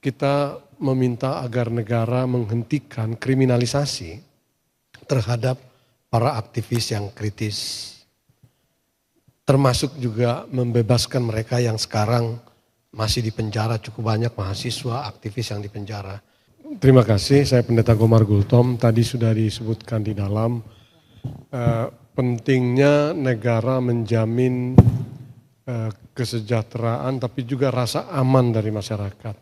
kita meminta agar negara menghentikan kriminalisasi terhadap para aktivis yang kritis. Termasuk juga membebaskan mereka yang sekarang masih di penjara, cukup banyak mahasiswa, aktivis yang di penjara. Terima kasih, saya Pendeta Gomar Gultom. Tadi sudah disebutkan di dalam pentingnya negara menjamin kesejahteraan tapi juga rasa aman dari masyarakat.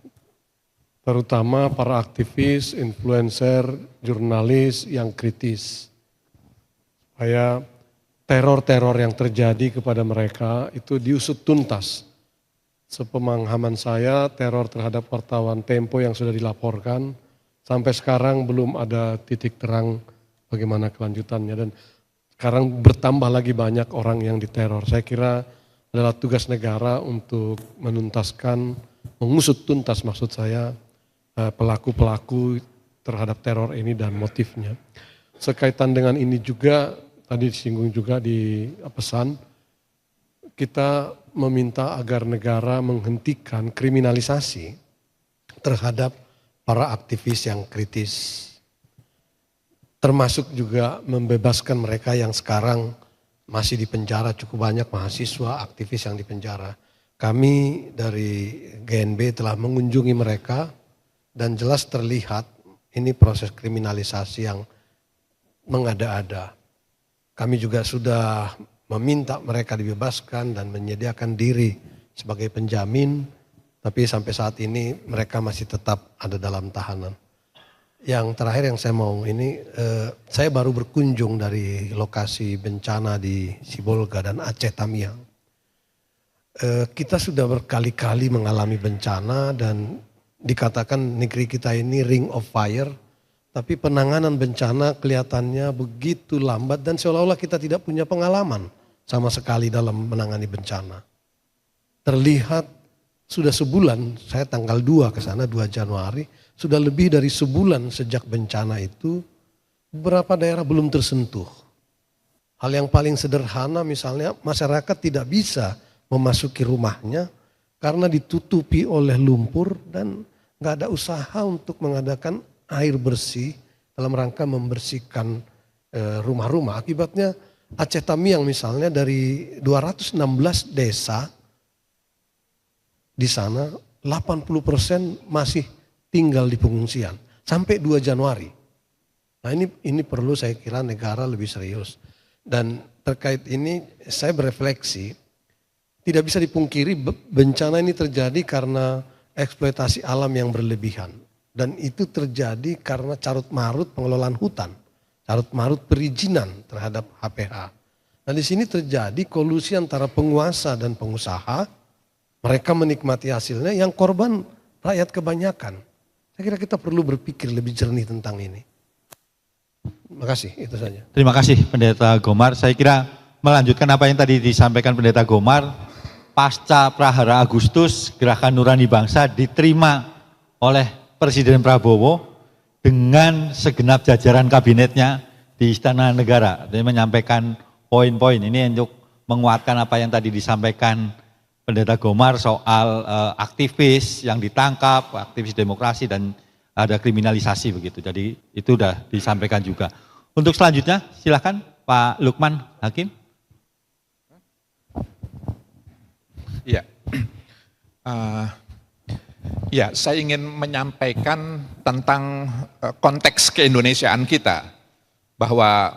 Terutama para aktivis, influencer, jurnalis yang kritis. Supaya teror-teror yang terjadi kepada mereka itu diusut tuntas. Sepemahaman saya, teror terhadap wartawan Tempo yang sudah dilaporkan, sampai sekarang belum ada titik terang bagaimana kelanjutannya. Dan sekarang bertambah lagi banyak orang yang diteror. Saya kira adalah tugas negara untuk menuntaskan, mengusut tuntas maksud saya, pelaku-pelaku terhadap teror ini dan motifnya. Sekaitan dengan ini juga, tadi disinggung juga di pesan, kita meminta agar negara menghentikan kriminalisasi terhadap para aktivis yang kritis. Termasuk juga membebaskan mereka yang sekarang masih di penjara, cukup banyak mahasiswa, aktivis yang di penjara. Kami dari GNB telah mengunjungi mereka dan jelas terlihat ini proses kriminalisasi yang mengada-ada. Kami juga sudah meminta mereka dibebaskan dan menyediakan diri sebagai penjamin, tapi sampai saat ini mereka masih tetap ada dalam tahanan. Yang terakhir yang saya mau ini, saya baru berkunjung dari lokasi bencana di Sibolga dan Aceh Tamiang. Kita sudah berkali-kali mengalami bencana dan dikatakan negeri kita ini ring of fire, tapi penanganan bencana kelihatannya begitu lambat dan seolah-olah kita tidak punya pengalaman sama sekali dalam menangani bencana. Terlihat sudah sebulan, saya tanggal 2 ke sana, 2 Januari, sudah lebih dari sebulan sejak bencana itu, beberapa daerah belum tersentuh. Hal yang paling sederhana misalnya masyarakat tidak bisa memasuki rumahnya karena ditutupi oleh lumpur dan nggak ada usaha untuk mengadakan air bersih dalam rangka membersihkan rumah-rumah. Akibatnya Aceh Tamiang misalnya dari 216 desa di sana 80% masih tinggal di pengungsian sampai 2 Januari. Nah ini perlu saya kira negara lebih serius. Dan terkait ini saya berefleksi, tidak bisa dipungkiri bencana ini terjadi karena eksploitasi alam yang berlebihan. Dan itu terjadi karena carut-marut pengelolaan hutan, carut-marut perizinan terhadap HPH. Nah di sini terjadi kolusi antara penguasa dan pengusaha, mereka menikmati hasilnya, yang korban rakyat kebanyakan. Saya kira kita perlu berpikir lebih jernih tentang ini. Terima kasih, itu saja. Terima kasih Pendeta Gomar. Saya kira melanjutkan apa yang tadi disampaikan Pendeta Gomar, pasca Prahara Agustus, Gerakan Nurani Bangsa diterima oleh Presiden Prabowo dengan segenap jajaran kabinetnya di Istana Negara. Dia menyampaikan poin-poin ini untuk menguatkan apa yang tadi disampaikan Pendeta Gomar soal aktivis yang ditangkap, aktivis demokrasi dan ada kriminalisasi begitu. Jadi itu sudah disampaikan juga. Untuk selanjutnya silakan Pak Lukman Hakim. Ya, ya saya ingin menyampaikan tentang konteks keindonesiaan kita. Bahwa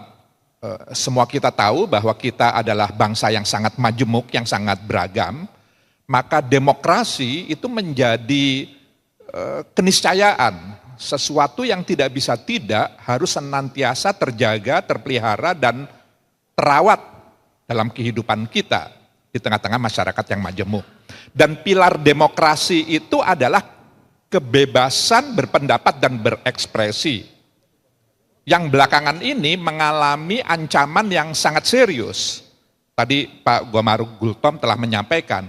semua kita tahu bahwa kita adalah bangsa yang sangat majemuk, yang sangat beragam. Maka demokrasi itu menjadi keniscayaan, sesuatu yang tidak bisa tidak harus senantiasa terjaga, terpelihara dan terawat dalam kehidupan kita di tengah-tengah masyarakat yang majemuk. Dan pilar demokrasi itu adalah kebebasan berpendapat dan berekspresi. Yang belakangan ini mengalami ancaman yang sangat serius. Tadi Pak Gomar Gultom telah menyampaikan,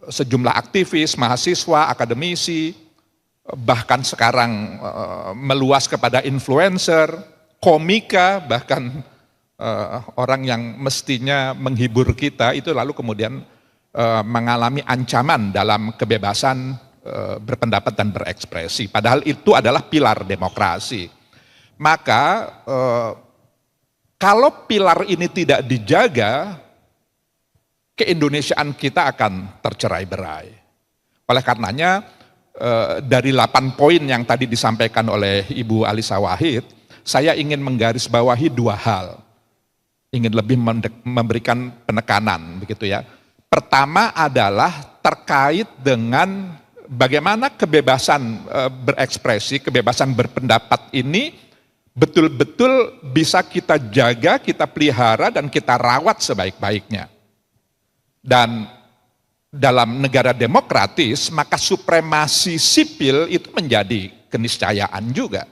sejumlah aktivis, mahasiswa, akademisi, bahkan sekarang meluas kepada influencer, komika, bahkan orang yang mestinya menghibur kita itu lalu kemudian mengalami ancaman dalam kebebasan berpendapat dan berekspresi. Padahal itu adalah pilar demokrasi. Maka kalau pilar ini tidak dijaga, keindonesiaan kita akan tercerai-berai. Oleh karenanya dari 8 poin yang tadi disampaikan oleh Ibu Alisa Wahid, saya ingin menggarisbawahi 2 hal. Ingin lebih memberikan penekanan begitu ya. Pertama adalah terkait dengan bagaimana kebebasan berekspresi, kebebasan berpendapat ini betul-betul bisa kita jaga, kita pelihara, dan kita rawat sebaik-baiknya. Dan dalam negara demokratis, maka supremasi sipil itu menjadi keniscayaan juga.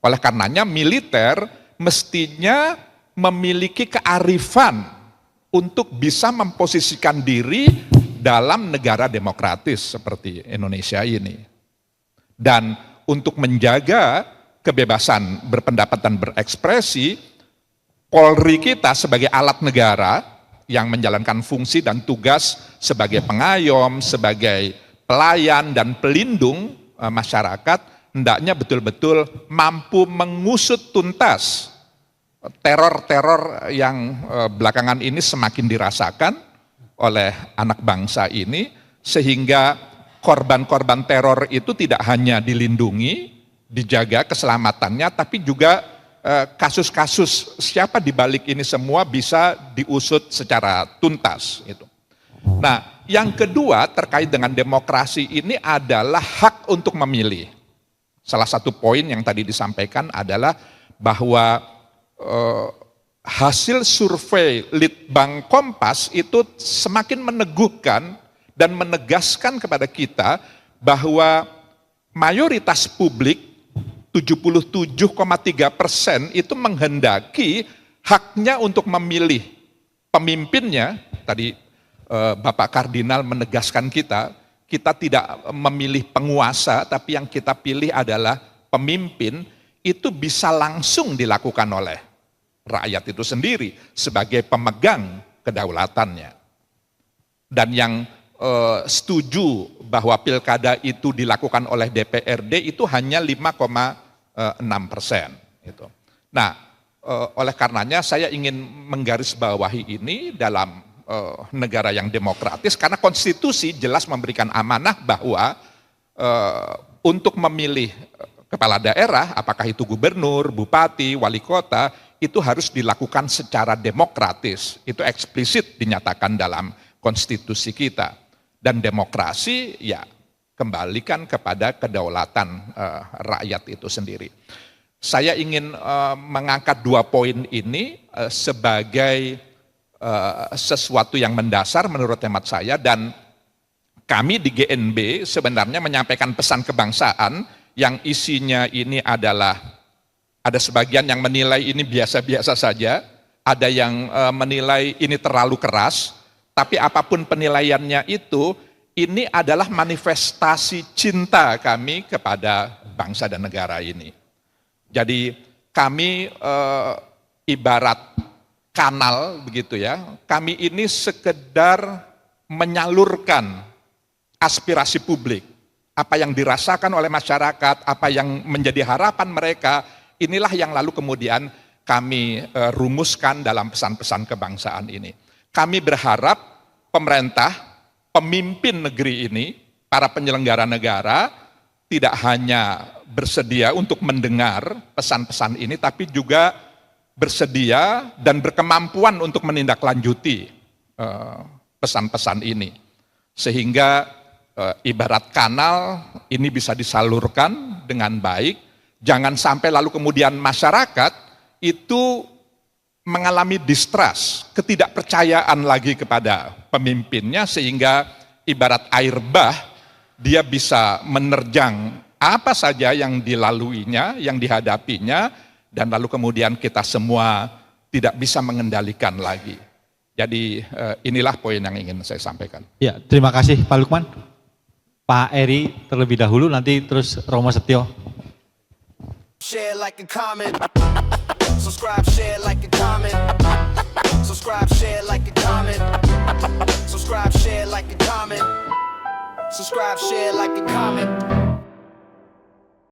Oleh karenanya militer mestinya memiliki kearifan untuk bisa memposisikan diri dalam negara demokratis seperti Indonesia ini. Dan untuk menjaga kebebasan berpendapat dan berekspresi, Polri kita sebagai alat negara yang menjalankan fungsi dan tugas sebagai pengayom, sebagai pelayan dan pelindung masyarakat, hendaknya betul-betul mampu mengusut tuntas teror-teror yang belakangan ini semakin dirasakan oleh anak bangsa ini, sehingga korban-korban teror itu tidak hanya dilindungi, dijaga keselamatannya, tapi juga kasus-kasus siapa di balik ini semua bisa diusut secara tuntas. Gitu. Nah, yang kedua terkait dengan demokrasi ini adalah hak untuk memilih. Salah satu poin yang tadi disampaikan adalah bahwa hasil survei Litbang Kompas itu semakin meneguhkan dan menegaskan kepada kita bahwa mayoritas publik 77,3% itu menghendaki haknya untuk memilih pemimpinnya. Tadi Bapak Kardinal menegaskan kita tidak memilih penguasa, tapi yang kita pilih adalah pemimpin. Itu bisa langsung dilakukan oleh rakyat itu sendiri sebagai pemegang kedaulatannya. Dan yang setuju bahwa pilkada itu dilakukan oleh DPRD itu hanya 5,6%. Gitu. Nah, oleh karenanya saya ingin menggarisbawahi ini dalam negara yang demokratis, karena konstitusi jelas memberikan amanah bahwa untuk memilih kepala daerah, apakah itu gubernur, bupati, wali kota, itu harus dilakukan secara demokratis. Itu eksplisit dinyatakan dalam konstitusi kita. Dan demokrasi ya kembalikan kepada kedaulatan rakyat itu sendiri. Saya ingin mengangkat 2 poin ini sebagai sesuatu yang mendasar menurut hemat saya, dan kami di GNB sebenarnya menyampaikan pesan kebangsaan yang isinya ini adalah, ada sebagian yang menilai ini biasa-biasa saja, ada yang menilai ini terlalu keras, tapi apapun penilaiannya itu, ini adalah manifestasi cinta kami kepada bangsa dan negara ini. Jadi kami ibarat kanal begitu ya, kami ini sekedar menyalurkan aspirasi publik. Apa yang dirasakan oleh masyarakat, apa yang menjadi harapan mereka, inilah yang lalu kemudian kami rumuskan dalam pesan-pesan kebangsaan ini. Kami berharap pemerintah, pemimpin negeri ini, para penyelenggara negara, tidak hanya bersedia untuk mendengar pesan-pesan ini, tapi juga bersedia dan berkemampuan untuk menindaklanjuti pesan-pesan ini. Sehingga ibarat kanal ini bisa disalurkan dengan baik, jangan sampai lalu kemudian masyarakat itu mengalami distrust, ketidakpercayaan lagi kepada pemimpinnya, sehingga ibarat air bah, dia bisa menerjang apa saja yang dilaluinya, yang dihadapinya, dan lalu kemudian kita semua tidak bisa mengendalikan lagi. Jadi inilah poin yang ingin saya sampaikan. Ya, terima kasih Pak Lukman. Pak Eri terlebih dahulu, nanti terus Romo Setio. Share like a comment. Subscribe, share like a comment. Subscribe, share like a comment. Subscribe, share like a comment. Subscribe, share, like, and comment.